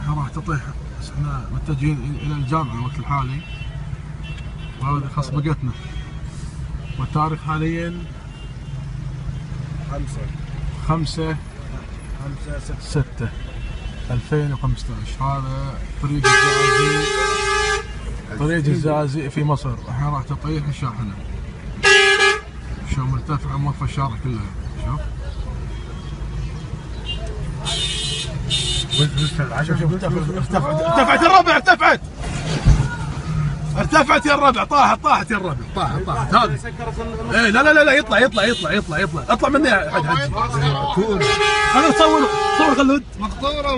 الشاحنة راح تطيح، بس احنا متجهين الى الجامعة الوقت الحالي، وهذه خلاص بقتنا. والتاريخ حاليا 5/6/2015. هذا طريق الزقازيق في مصر. الحين راح تطيح الشاحنة. شو مرتفعة موفى الشارع كلها. شوف شوف ارتفعت الربع، ارتفعت يا الربع، طاحت يا الربع، طاحت هذه. ايه لا يطلع اطلع مني يا حاج حجي. خلونا صور خلود. مقطورة